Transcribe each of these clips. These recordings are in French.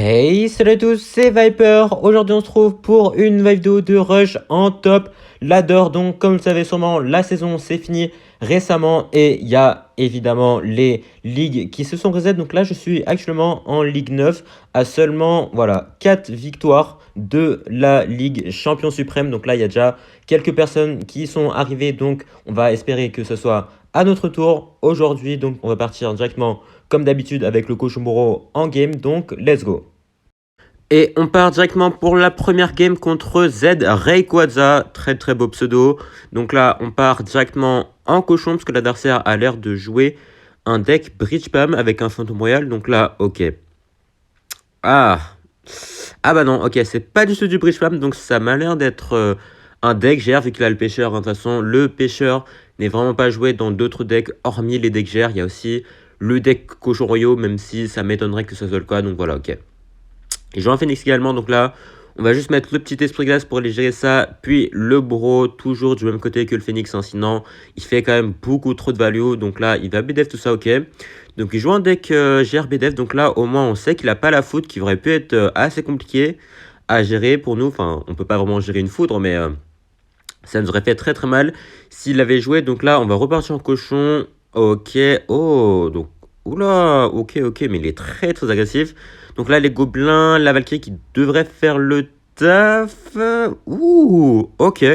Hey, salut à tous, c'est Viper. Aujourd'hui, on se trouve pour une vidéo de Rush en top ladder. Donc, comme vous le savez sûrement, la saison s'est finie récemment et il y a évidemment les ligues qui se sont reset. Donc là, je suis actuellement en Ligue 9 à seulement 4 victoires de la Ligue Champion Suprême. Donc là, il y a déjà quelques personnes qui sont arrivées. Donc, on va espérer que ce soit à notre tour aujourd'hui. Donc, on va partir directement comme d'habitude avec le coach Moro en game, donc let's go. Et on part directement pour la première game contre Z Rayquaza, très très beau pseudo. Donc là, on part directement en cochon parce que l'adversaire a l'air de jouer un deck Bridge Pam avec un Phantom Royal. Donc là, ok. Ah bah non, ok, c'est pas du tout du Bridge Pam, donc ça m'a l'air d'être un deck GR vu qu'il a le pêcheur. De toute façon, le pêcheur n'est vraiment pas joué dans d'autres decks hormis les decks GR. Il y a aussi le deck Cochon Royaux, même si ça m'étonnerait que ça soit le cas. Donc voilà, ok. Et j'ai un Phoenix également, donc là, on va juste mettre le petit Esprit Glace pour aller gérer ça. Puis le Bro, toujours du même côté que le Phoenix, hein, sinon il fait quand même beaucoup trop de value. Donc là, il va BDF tout ça, ok. Donc il joue un deck GR BDF, donc là, au moins, on sait qu'il n'a pas la foudre qui aurait pu être assez compliqué à gérer pour nous. Enfin, on peut pas vraiment gérer une foudre, mais ça nous aurait fait très très mal s'il avait joué. Donc là, on va repartir en cochon. Ok, oh, donc, oula, ok, mais il est très très agressif. Donc là, les gobelins, la Valkyrie qui devrait faire le taf. Ouh, ok.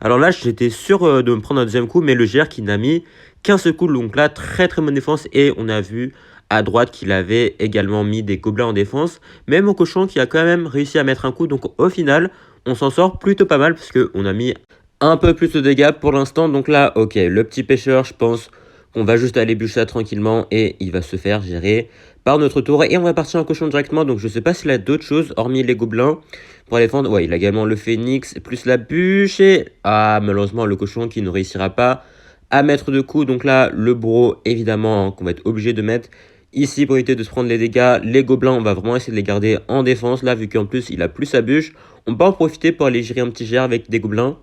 Alors là, j'étais sûr de me prendre un deuxième coup, mais le GR qui n'a mis qu'un seul coup. Donc là, très très bonne défense. Et on a vu à droite qu'il avait également mis des gobelins en défense. Même mon cochon qui a quand même réussi à mettre un coup. Donc au final, on s'en sort plutôt pas mal parce qu'on a mis un peu plus de dégâts pour l'instant. Donc là, ok, le petit pêcheur, je pense qu'on va juste aller bûcher ça tranquillement et il va se faire gérer par notre tour. Et on va partir en cochon directement. Donc je sais pas s'il a d'autres choses hormis les gobelins pour aller défendre. Ouais, il a également le phénix plus la bûche. Et malheureusement, le cochon qui ne réussira pas à mettre de coups. Donc là, le bro, évidemment, hein, qu'on va être obligé de mettre ici pour éviter de se prendre les dégâts. Les gobelins, on va vraiment essayer de les garder en défense. Là, vu qu'en plus, il a plus sa bûche, on peut en profiter pour aller gérer un petit GR avec des gobelins.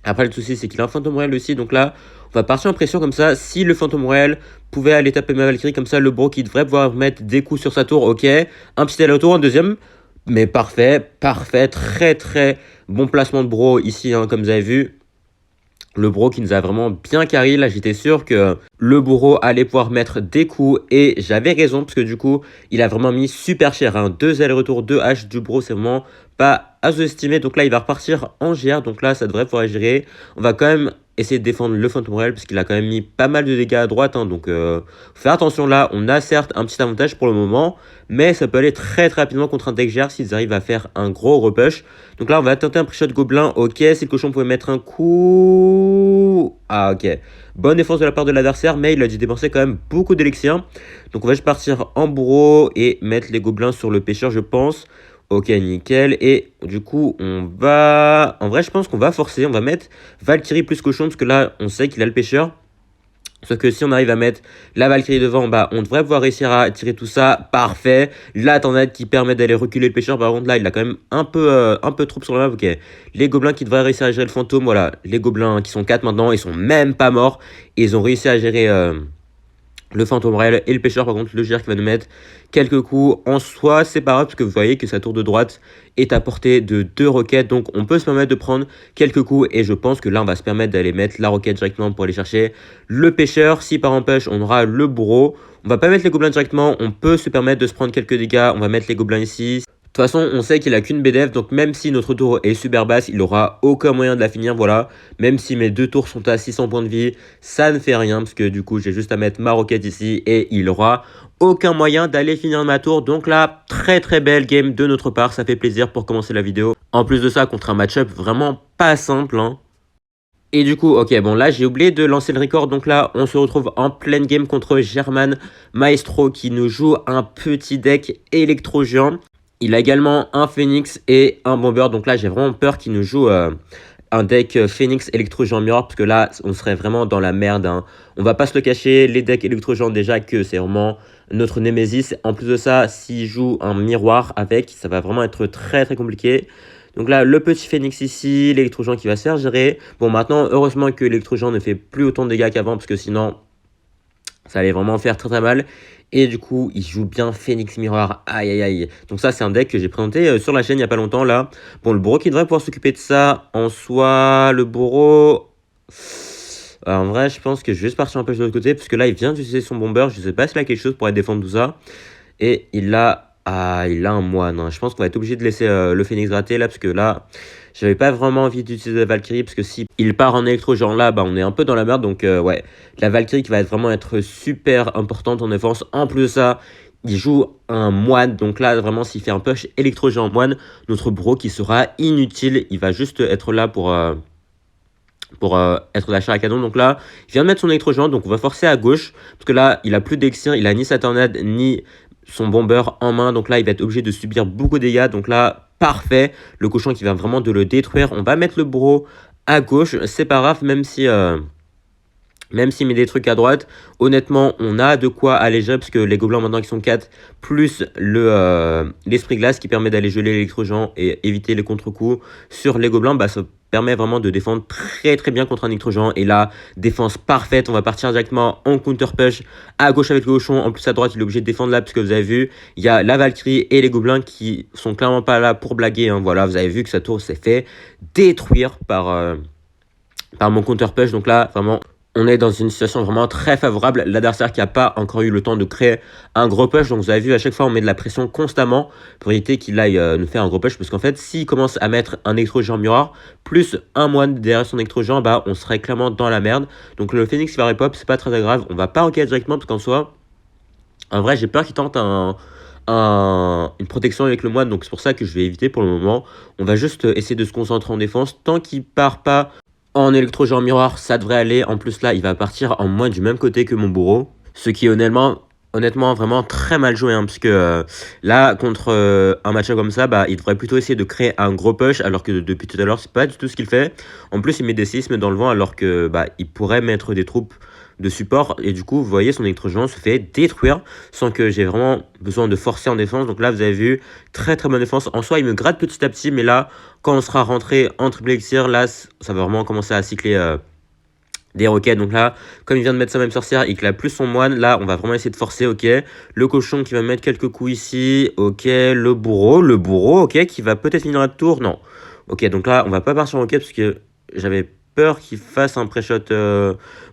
Après, le souci, c'est qu'il a un Phantom Royal aussi. Donc là, on va partir en pression comme ça. Si le Phantom Royal pouvait aller taper ma Valkyrie, comme ça, le bro qui devrait pouvoir mettre des coups sur sa tour. Ok, un petit aller-retour, un deuxième. Mais parfait, très très bon placement de bro ici, hein, comme vous avez vu. Le bro qui nous a vraiment bien carry. Là, j'étais sûr que le bourreau allait pouvoir mettre des coups. Et j'avais raison, parce que du coup, il a vraiment mis super cher. Hein. 2 allers-retours, 2 H du bro, c'est vraiment pas à sous-estimer. Donc là, il va repartir en GR. Donc là, ça devrait pouvoir gérer. On va quand même essayer de défendre le Phantom Royal, parce qu'il a quand même mis pas mal de dégâts à droite. Hein. Donc, faut faire attention là. On a certes un petit avantage pour le moment, mais ça peut aller très très rapidement contre un deck GR s'ils arrivent à faire un gros repush. Donc là, on va tenter un pré-shot gobelin. Ok, si le cochon pouvait mettre un coup. Ah, ok. Bonne défense de la part de l'adversaire, mais il a dû dépenser quand même beaucoup d'élixir. Donc on va juste partir en bourreau et mettre les gobelins sur le pêcheur, je pense. Ok, nickel. Et du coup, on va... En vrai, je pense qu'on va forcer. On va mettre Valkyrie plus cochon, parce que là, on sait qu'il a le pêcheur. Sauf que si on arrive à mettre la Valkyrie devant, on devrait pouvoir réussir à tirer tout ça. Parfait. La tornade qui permet d'aller reculer le pêcheur. Par contre, là, il a quand même un peu de troupes sur la map. Ok. Les gobelins qui devraient réussir à gérer le fantôme. Voilà. Les gobelins qui sont 4 maintenant, ils sont même pas morts. Et ils ont réussi à gérer le Phantom Royal et le pêcheur. Par contre, le GR qui va nous mettre quelques coups. En soi, c'est pas grave, parce que vous voyez que sa tour de droite est à portée de 2 roquettes. Donc, on peut se permettre de prendre quelques coups. Et je pense que là, on va se permettre d'aller mettre la roquette directement pour aller chercher le pêcheur. Si par empêche, on aura le bourreau. On va pas mettre les gobelins directement. On peut se permettre de se prendre quelques dégâts. On va mettre les gobelins ici. De toute façon, on sait qu'il a qu'une BDF, donc même si notre tour est super basse, il n'aura aucun moyen de la finir, voilà. Même si mes 2 tours sont à 600 points de vie, ça ne fait rien, parce que du coup, j'ai juste à mettre ma roquette ici, et il aura aucun moyen d'aller finir ma tour. Donc là, très très belle game de notre part, ça fait plaisir pour commencer la vidéo. En plus de ça, contre un match-up vraiment pas simple, hein. Et du coup, ok, bon là j'ai oublié de lancer le record, donc là on se retrouve en pleine game contre German Maestro qui nous joue un petit deck électro-géant. Il a également un Phoenix et un Bomber. Donc là, j'ai vraiment peur qu'il nous joue un deck Phoenix Électro-Géant Mirror. Parce que là, on serait vraiment dans la merde. Hein. On va pas se le cacher. Les decks Électro-Géant, déjà que c'est vraiment notre Némésis. En plus de ça, s'il joue un miroir avec, ça va vraiment être très très compliqué. Donc là, le petit Phoenix ici, l'électro-géant qui va se faire gérer. Bon, maintenant, heureusement que l'électro-géant ne fait plus autant de dégâts qu'avant, parce que sinon, Ça allait vraiment faire très très mal. Et du coup, il joue bien Phoenix Mirror. Aïe aïe aïe. Donc ça, c'est un deck que j'ai présenté sur la chaîne il n'y a pas longtemps là. Bon, le bourreau qui devrait pouvoir s'occuper de ça. En soi, le bourreau... en vrai, je pense que je vais juste partir un peu de l'autre côté. Parce que là, il vient d'utiliser son bomber. Je sais pas s'il a quelque chose pour aller défendre tout ça. Et il a... Ah, il a un moine. Je pense qu'on va être obligé de laisser le Phoenix gratter là. Parce que là, j'avais pas vraiment envie d'utiliser la Valkyrie. Parce que si il part en électro genre là, bah on est un peu dans la merde. Donc ouais, la Valkyrie qui va vraiment être super importante en défense. En plus de ça, il joue un moine. Donc là, vraiment, s'il fait un push électro géant moine, notre bro qui sera inutile. Il va juste être là pour être la chair à canon. Donc là, il vient de mettre son électro géant. Donc on va forcer à gauche. Parce que là, il a plus d'Exir. Il a ni sa tornade, ni son bomber en main. Donc là, il va être obligé de subir beaucoup de dégâts. Donc là, parfait. Le cochon qui vient vraiment de le détruire. On va mettre le bro à gauche. C'est pas grave, même s'il met des trucs à droite, honnêtement, on a de quoi alléger, parce que les gobelins maintenant qui sont 4, plus l'esprit glace qui permet d'aller geler l'électro-géant et éviter les contre-coups sur les gobelins, bah, ça permet vraiment de défendre très très bien contre un électro-géant. Et là, défense parfaite, on va partir directement en counter-push à gauche avec le cochon. En plus à droite, il est obligé de défendre là, parce que vous avez vu, il y a la Valkyrie et les gobelins qui sont clairement pas là pour blaguer. Hein. Voilà, vous avez vu que sa tour s'est fait détruire par mon counter-push. Donc là, vraiment... On est dans une situation vraiment très favorable. L'adversaire qui n'a pas encore eu le temps de créer un gros push. Donc vous avez vu, à chaque fois, on met de la pression constamment pour éviter qu'il aille nous faire un gros push. Parce qu'en fait, s'il commence à mettre un électro-géant mirror, plus un moine derrière son électro-géant, bah, on serait clairement dans la merde. Donc le Phoenix qui va repop, c'est pas très grave. On va pas rocket directement parce qu'en soi, en vrai, j'ai peur qu'il tente une protection avec le moine. Donc c'est pour ça que je vais éviter pour le moment. On va juste essayer de se concentrer en défense. Tant qu'il part pas en électro-géant miroir, ça devrait aller. En plus, là, il va partir en moins du même côté que mon bourreau. Ce qui est honnêtement vraiment très mal joué. Hein, parce que là, contre un match comme ça, bah, il devrait plutôt essayer de créer un gros push. Alors que depuis tout à l'heure, c'est pas du tout ce qu'il fait. En plus, il met des séismes dans le vent alors que bah, il pourrait mettre des troupes de support. Et du coup, vous voyez, son électro-géant se fait détruire sans que j'ai vraiment besoin de forcer en défense. Donc là, vous avez vu, très très bonne défense. En soi, il me gratte petit à petit. Mais là, quand on sera rentré en triple elixir, là, ça va vraiment commencer à cycler des roquettes. Donc là, comme il vient de mettre sa même sorcière et qu'il a plus son moine, là, on va vraiment essayer de forcer, ok. Le cochon qui va mettre quelques coups ici, ok. Le bourreau, ok, qui va peut-être finir la tour, non. Ok, donc là, on va pas partir en roquette parce que j'avais peur qu'il fasse un pré-shot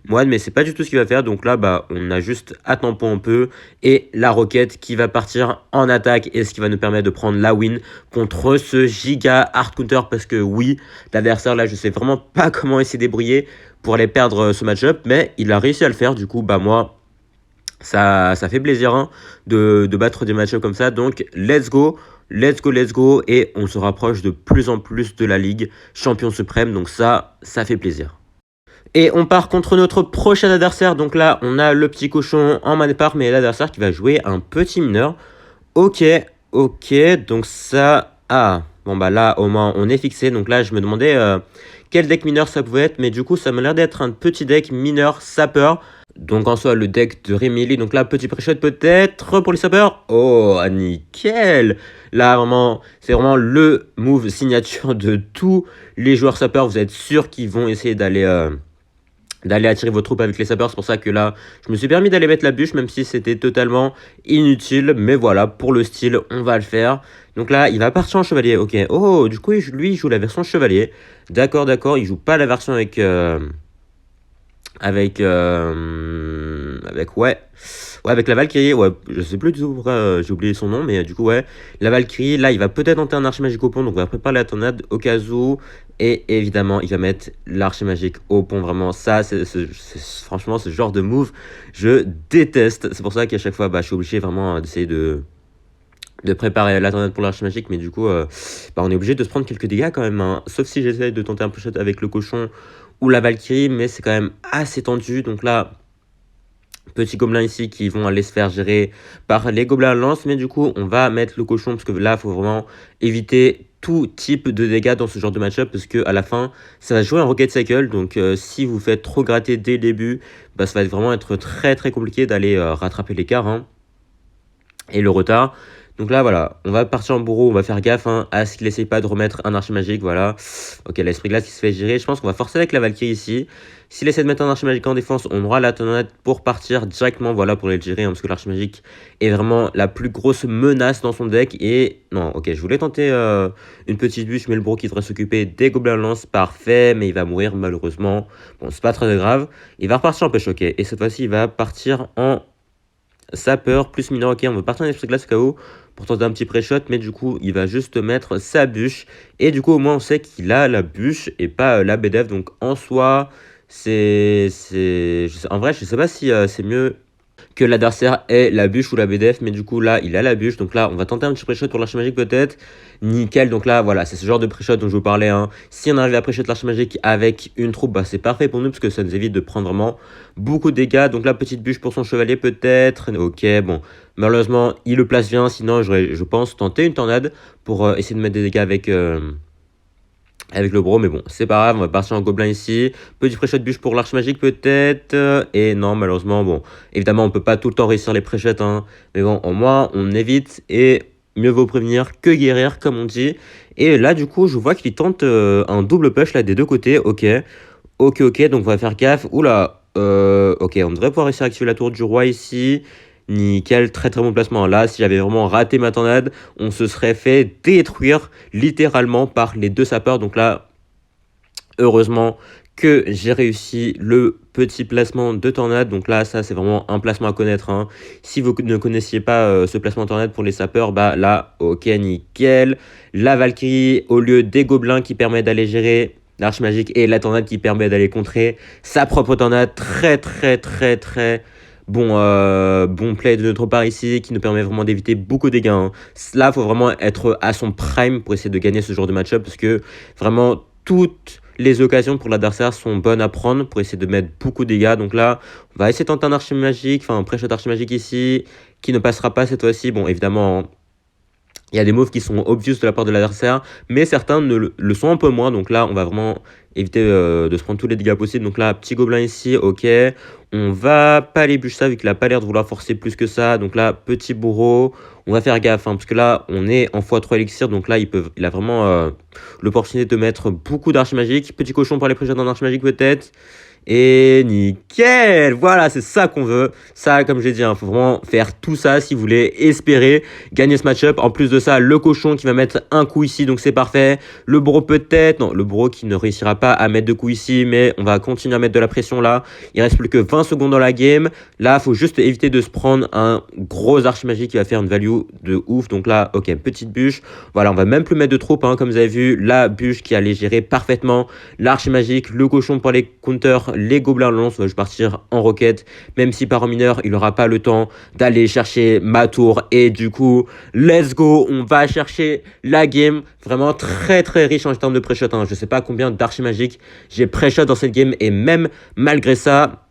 moine, mais c'est pas du tout ce qu'il va faire. Donc là, bah, on a juste à tampon un peu et la roquette qui va partir en attaque et ce qui va nous permettre de prendre la win contre ce giga hard counter parce que oui, l'adversaire là, je sais vraiment pas comment il s'est débrouillé pour aller perdre ce match-up, mais il a réussi à le faire. Du coup, bah moi, ça fait plaisir hein, de battre des match-ups comme ça. Donc, let's go. Et on se rapproche de plus en plus de la Ligue Champion Suprême. Donc ça fait plaisir. Et on part contre notre prochain adversaire. Donc là, on a le petit cochon en main départ, mais l'adversaire qui va jouer un petit mineur. Ok. Donc ça... Ah, bon bah là, au moins, on est fixé. Donc là, je me demandais quel deck mineur ça pouvait être. Mais du coup, ça m'a l'air d'être un petit deck mineur sapeur. Donc en soi, le deck de Remily. Donc là, petit pré-shot peut-être pour les sapeurs. Oh, nickel. Là, vraiment, c'est vraiment le move signature de tous les joueurs sapeurs. Vous êtes sûr qu'ils vont essayer d'aller attirer vos troupes avec les sapeurs. C'est pour ça que là, je me suis permis d'aller mettre la bûche, même si c'était totalement inutile. Mais voilà, pour le style, on va le faire. Donc là, il va partir en chevalier. Ok. Oh, du coup, lui, il joue la version chevalier. D'accord. Il joue pas la version avec la Valkyrie. Ouais, je sais plus du tout pourquoi j'ai oublié son nom, mais du coup ouais, la Valkyrie, là il va peut-être tenter un archimagique au pont, donc on va préparer la tornade au cas où, et évidemment il va mettre l'archimagique au pont. Vraiment ça, franchement ce genre de move je déteste. C'est pour ça qu'à chaque fois bah, je suis obligé vraiment d'essayer de préparer la tornade pour l'archimagique, mais du coup bah, on est obligé de se prendre quelques dégâts quand même hein. Sauf si j'essaie de tenter un push-shot avec le cochon ou la Valkyrie, mais c'est quand même assez tendu. Donc là, petits gobelins ici qui vont aller se faire gérer par les gobelins lance, mais du coup, on va mettre le cochon parce que là, il faut vraiment éviter tout type de dégâts dans ce genre de match-up parce que à la fin, ça va jouer un rocket cycle. Donc, si vous faites trop gratter dès le début, bah, ça va vraiment être très très compliqué d'aller rattraper l'écart hein, et le retard. Donc là, voilà, on va partir en bourreau, on va faire gaffe hein, à ce qu'il essaye pas de remettre un archimagique, voilà. Ok, l'esprit glace qui se fait gérer. Je pense qu'on va forcer avec la Valkyrie ici. S'il essaie de mettre un archimagique en défense, on aura la tornade pour partir directement, voilà, pour les gérer, hein, parce que l'archimagique est vraiment la plus grosse menace dans son deck. Et non, ok, je voulais tenter une petite bûche, mais le bourreau qui devrait s'occuper des gobelins lance, parfait, mais il va mourir malheureusement. Bon, c'est pas très grave. Il va repartir en pêche, ok. Et cette fois-ci, il va partir en sapeur plus mineur, ok, on va partir en esprit glace KO pour tenter un petit pré-shot, mais du coup, il va juste mettre sa bûche. Et du coup, au moins, on sait qu'il a la bûche et pas la BDF. Donc, en soi, en vrai, je sais pas si c'est mieux que l'adversaire ait la bûche ou la BDF, mais du coup là il a la bûche, donc là on va tenter un petit pré-shot pour l'archimagique peut-être, nickel, donc là voilà c'est ce genre de pré-shot dont je vous parlais, hein. Si on arrive à pré-shot l'archimagique avec une troupe, bah c'est parfait pour nous parce que ça nous évite de prendre vraiment beaucoup de dégâts, donc la petite bûche pour son chevalier peut-être, ok bon, malheureusement il le place bien, sinon j'aurais je pense tenter une tornade pour essayer de mettre des dégâts avec le bro, mais bon, c'est pas grave, on va partir en gobelin ici. Petit pré-shot bûche pour l'archimagique peut-être. Et non, malheureusement, bon, évidemment, on peut pas tout le temps réussir les pré-shots, hein. Mais bon, au moins, on évite et mieux vaut prévenir que guérir, comme on dit. Et là, du coup, je vois qu'il tente un double push là des deux côtés. Ok, ok, donc on va faire gaffe. Oula, ok, on devrait pouvoir réussir à activer la tour du roi ici. Nickel, très très bon placement. Là, si j'avais vraiment raté ma tornade, on se serait fait détruire littéralement par les deux sapeurs. Donc là, heureusement que j'ai réussi le petit placement de tornade. Donc là, ça, c'est vraiment un placement à connaître, hein. Si vous ne connaissiez pas ce placement de tornade pour les sapeurs, bah là, ok, nickel. La Valkyrie, au lieu des gobelins qui permet d'aller gérer l'archimagique et la tornade qui permet d'aller contrer sa propre tornade. Très bon play de notre part ici qui nous permet vraiment d'éviter beaucoup de dégâts, hein. Là, il faut vraiment être à son prime pour essayer de gagner ce genre de match-up parce que vraiment toutes les occasions pour l'adversaire sont bonnes à prendre pour essayer de mettre beaucoup de dégâts. Donc là, on va essayer de tenter un archimagique, enfin un pré-shot archimagique ici qui ne passera pas cette fois-ci. Bon, évidemment, il y a des moves qui sont obvious de la part de l'adversaire, mais certains le sont un peu moins. Donc là, on va vraiment éviter de se prendre tous les dégâts possibles. Donc là, petit gobelin ici, ok. On va pas aller bûcher ça vu qu'il a pas l'air de vouloir forcer plus que ça. Donc là, petit bourreau. On va faire gaffe, hein, parce que là, on est en x3 élixir. Donc là, il a vraiment l'opportunité de mettre beaucoup d'archimagique. Petit cochon pour les pré-shots en archimagique peut-être. Et nickel, voilà, c'est ça qu'on veut. Ça, comme j'ai dit, il faut vraiment faire tout ça si vous voulez espérer gagner ce match-up. En plus de ça, le cochon qui va mettre un coup ici, donc c'est parfait. Le bro peut-être, non, le bro qui ne réussira pas à mettre deux coups ici, mais on va continuer à mettre de la pression là. Il reste plus que 20 secondes dans la game. Là, il faut juste éviter de se prendre un gros archimagique qui va faire une value de ouf. Donc là, ok, petite bûche. Voilà, on va même plus mettre de troupes, hein, comme vous avez vu. La bûche qui allait gérer parfaitement l'archimagique, le cochon pour les counters, les gobelins lance, on va juste partir en roquette, même si par en mineur, il n'aura pas le temps d'aller chercher ma tour. Et du coup, let's go, on va chercher la game. Vraiment très riche en termes de pré-shot, hein. Je sais pas combien d'archimagiques j'ai pré-shot dans cette game, et même malgré ça,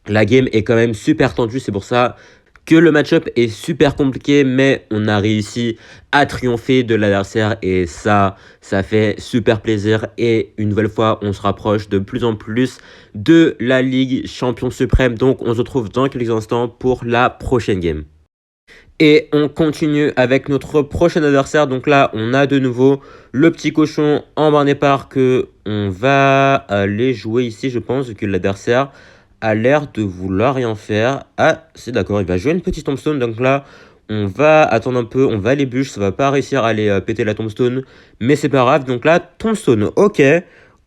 la game est quand même super tendue. C'est pour ça que le match-up est super compliqué, mais on a réussi à triompher de l'adversaire et ça fait super plaisir. Et une nouvelle fois, on se rapproche de plus en plus de la Ligue Champion Suprême. Donc, on se retrouve dans quelques instants pour la prochaine game. Et on continue avec notre prochain adversaire. Donc là, on a de nouveau le petit cochon en barre départ que on va aller jouer ici, je pense, vu que l'adversaire a l'air de vouloir rien faire. Ah, c'est d'accord, il va jouer une petite tombstone. Donc là, on va attendre un peu, on va aller bûche. Ça va pas réussir à aller péter la tombstone, mais c'est pas grave. Donc là, tombstone, ok.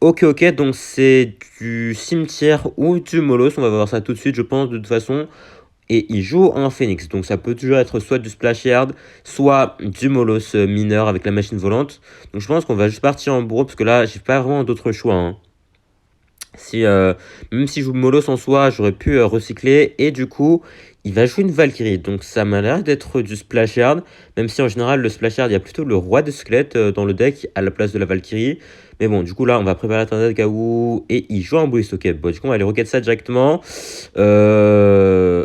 Ok, donc c'est du cimetière ou du molos. On va voir ça tout de suite, je pense, de toute façon. Et il joue en phoenix, donc ça peut toujours être soit du splash yard, soit du molos mineur avec la machine volante. Donc je pense qu'on va juste partir en bourreau, parce que là, j'ai pas vraiment d'autre choix, hein. Si, même si je joue Molos en soi, j'aurais pu recycler. Et du coup, il va jouer une Valkyrie. Donc ça m'a l'air d'être du Splash Yard. Même si en général, le Splash Yard, il y a plutôt le roi de squelette dans le deck à la place de la Valkyrie. Mais bon, du coup, là, on va préparer la tornade Gaou. Et il joue un Boost. Ok, bon, du coup, on va aller rocket ça directement. Ouais.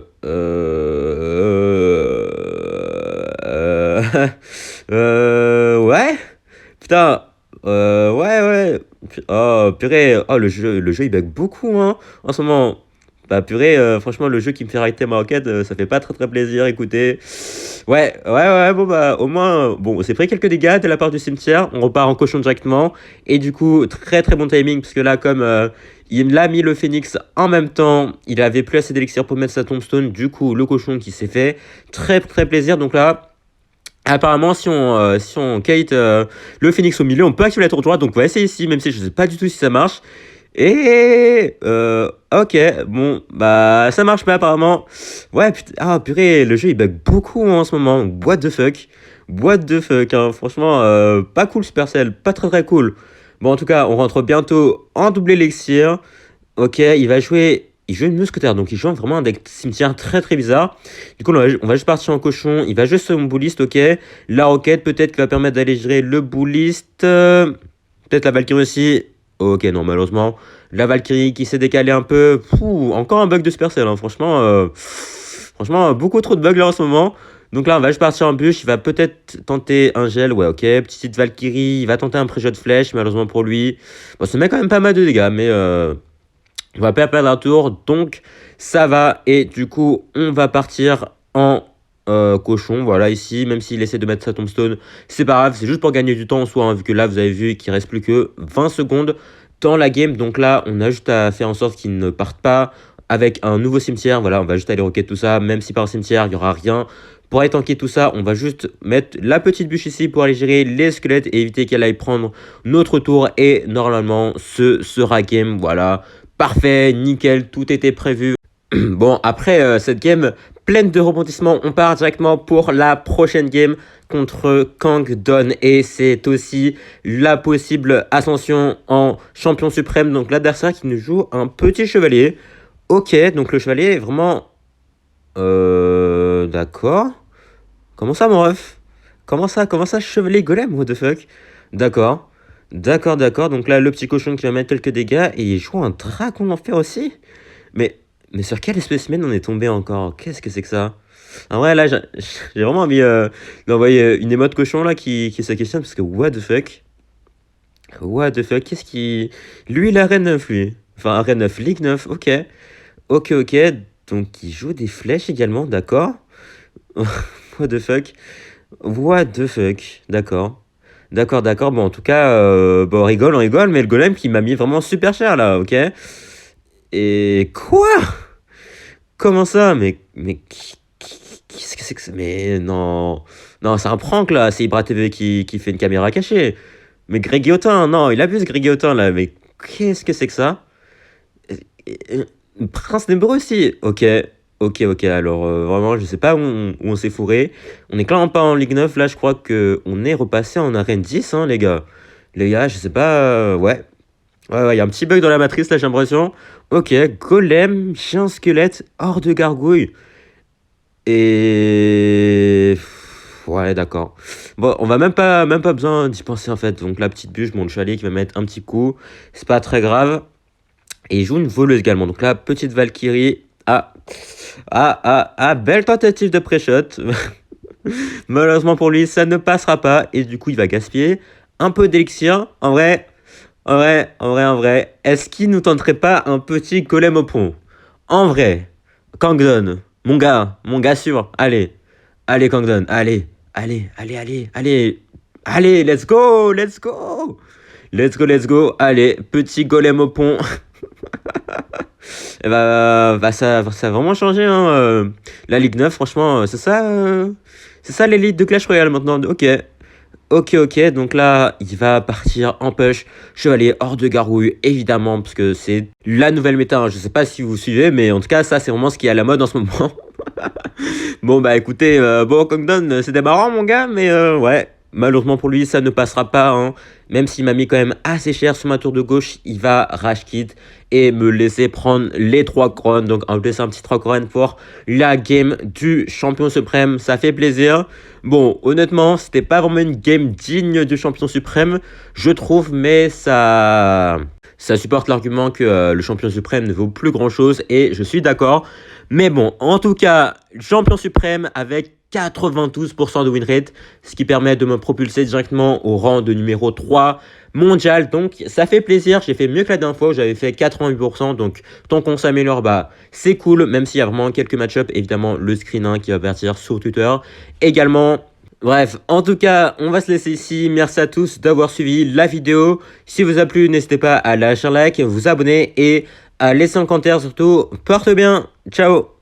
Putain. Ouais. Oh, purée. Oh, le jeu, il bug beaucoup, hein, en ce moment. Bah purée, franchement, le jeu qui me fait rater ma roquette, ça fait pas très très plaisir, écoutez. Ouais, bon bah au moins, bon, c'est pris quelques dégâts de la part du cimetière, on repart en cochon directement, et du coup, très très bon timing, parce que là, comme il a mis le phénix en même temps, il avait plus assez d'élixir pour mettre sa tombstone, du coup, le cochon qui s'est fait, très très plaisir, donc là... Apparemment, si on kite le phénix au milieu, on peut activer la tour droite. Donc, on va essayer ici, même si je sais pas du tout si ça marche. Et ok, bon, bah ça marche pas apparemment. Ouais, putain, ah purée, le jeu il bug beaucoup en ce moment. What the fuck? What the fuck, hein. Franchement, pas cool Supercell, pas très très cool. Bon, en tout cas, on rentre bientôt en double élixir. Ok, il joue une mousquetaire, donc il joue vraiment un deck cimetière très très bizarre. Du coup, on va juste partir en cochon. Il va jouer son bouliste, ok. La roquette, peut-être, qui va permettre d'aller gérer le bouliste. Peut-être la Valkyrie aussi. Ok, non, malheureusement. La Valkyrie qui s'est décalée un peu. Encore un bug de Supercell, hein. Franchement, beaucoup trop de bugs là en ce moment. Donc là, on va juste partir en bûche. Il va peut-être tenter un gel. Ouais, ok. Petite Valkyrie. Il va tenter un pré-jeu de flèche, malheureusement pour lui. Bon, ça met quand même pas mal de dégâts, mais on va pas perdre un tour. Donc, ça va. Et du coup, on va partir en cochon. Voilà, ici, même s'il essaie de mettre sa tombstone, c'est pas grave. C'est juste pour gagner du temps en soi, hein, vu que là, vous avez vu qu'il reste plus que 20 secondes dans la game. Donc là, on a juste à faire en sorte qu'il ne parte pas avec un nouveau cimetière. Voilà, on va juste aller roquer tout ça. Même si par cimetière, il n'y aura rien. Pour aller tanker tout ça, on va juste mettre la petite bûche ici pour aller gérer les squelettes et éviter qu'elle aille prendre notre tour. Et normalement, ce sera game. Voilà, parfait, nickel, tout était prévu. Bon, après cette game pleine de rebondissements, on part directement pour la prochaine game contre Kang Don. Et c'est aussi la possible ascension en champion suprême. Donc l'adversaire qui nous joue un petit chevalier. Ok, donc le chevalier est vraiment... D'accord. Comment ça, mon ref? Comment ça, chevalier golem? What the fuck? D'accord. D'accord. Donc là, le petit cochon qui va mettre quelques dégâts. Et il joue un dragon d'enfer aussi? Mais sur quel spécimen on est tombé encore? Qu'est-ce que c'est que ça? En vrai, là, j'ai vraiment envie d'envoyer une émote cochon là qui se questionne parce que what the fuck? What the fuck? Qu'est-ce qui. Lui, il a Arène 9, lui. Enfin, Arène 9, Ligue 9, ok. Ok. Donc, il joue des flèches également, d'accord. What the fuck? What the fuck? D'accord. Bon, en tout cas, bon, on rigole, mais le golem qui m'a mis vraiment super cher là, ok? Et quoi? Comment ça? Mais qu'est-ce que c'est que ça? Mais non, c'est un prank là, c'est Ibra TV qui fait une caméra cachée. Mais Greg Guillotin, non, il abuse Greg Guillotin là, mais qu'est-ce que c'est que ça? Prince Nébreux aussi, ok, alors vraiment, je sais pas où on s'est fourré. On est clairement pas en Ligue 9, là je crois qu'on est repassé en arène 10, hein, les gars. Les gars, je sais pas, ouais. Ouais, il y a un petit bug dans la matrice là, j'ai l'impression. Ok, golem, chien squelette, hors de gargouille. Et... Ouais, d'accord. Bon, on va même pas besoin d'y penser en fait. Donc la petite bûche, mon chevalier qui va mettre un petit coup. C'est pas très grave. Et il joue une voleuse également. Donc là, petite Valkyrie. Belle tentative de pré-shot. Malheureusement pour lui, ça ne passera pas. Et du coup, il va gaspiller un peu d'élixir. En vrai, est-ce qu'il nous tenterait pas un petit golem au pont? En vrai, Kangdon, mon gars sûr. Allez, Kangdon, allez, let's go. Allez, petit golem au pont. Et ça a vraiment changé, hein. La Ligue 9, franchement, c'est ça l'élite de Clash Royale maintenant. Ok, donc là, il va partir en push, chevalier hors de gargouille, évidemment, parce que c'est la nouvelle méta, hein. Je sais pas si vous suivez, mais en tout cas, ça, c'est vraiment ce qui est à la mode en ce moment. Bon, bah écoutez, Kongdon, c'était marrant, mon gars, mais ouais, malheureusement pour lui, ça ne passera pas, hein. Même s'il m'a mis quand même assez cher sur ma tour de gauche, il va rage quit et me laisser prendre les 3 couronnes. Donc, on va laisser un petit 3 couronnes pour la game du champion suprême. Ça fait plaisir. Bon, honnêtement, c'était pas vraiment une game digne du champion suprême, je trouve, mais ça supporte l'argument que le champion suprême ne vaut plus grand chose et je suis d'accord. Mais bon, en tout cas, champion suprême avec 92% de win rate, ce qui permet de me propulser directement au rang de numéro 3 mondial. Donc ça fait plaisir, j'ai fait mieux que la dernière fois où j'avais fait 88%. Donc tant qu'on s'améliore, bah c'est cool, même s'il y a vraiment quelques match-ups. Évidemment, le screen 1 qui va partir sur Twitter également. Bref, en tout cas, on va se laisser ici. Merci à tous d'avoir suivi la vidéo. Si vous a plu, n'hésitez pas à lâcher un like, vous abonner et à laisser un commentaire surtout. Porte bien, ciao.